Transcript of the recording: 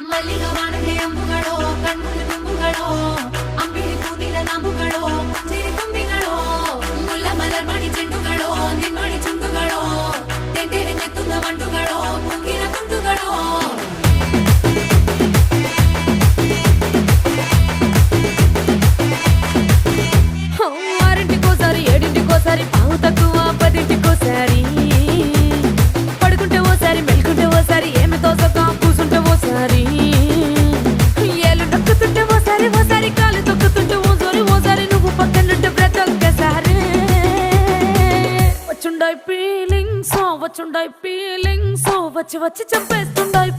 ಮಲ್ಲಿಗ ವಾಣದೆ ಅಂಬುಗಳೋ ಕಣ್ಮುಂದು ತುಂಬುಗಳೋ ಅಂಬಿಳಿ ಕೂದಿನ ನಾಂಬುಗಳೋ ಸಿರಿ ತುಂಬಿಗಳೋ ಮುಲ್ಲ ಮಲರ್ ಮಣಿ ಚೆಂಡುಗಳೋ ನಿಮ್ಮಣಿ ಚುಂಡುಗಳೋ ತೆಂಟೆರೆ ನೆತ್ತುದ ಮಂಡುಗಳೋ ಮುಂಗಿನ ಕುಂಡುಗಳೋ ఆరింటికోసారి ఏడింటికోసారి పావు తక్కువ పదింటికోసారి పడుకుంటే ఓసారి మెలుకుంటే ఓసారి ఏమి తోసక కూసుంటే ఓసారి ఏలు నొక్కుతుంటే ఓసారి ఓసారి కాలు తొక్కుతుంటే ఓసారి నువ్వు పక్కనుంటే ప్రతి ఒక్కసారి వచ్చుండాయి ఫీలింగ్స్ వచ్చి వచ్చి చంపేస్తుండాయి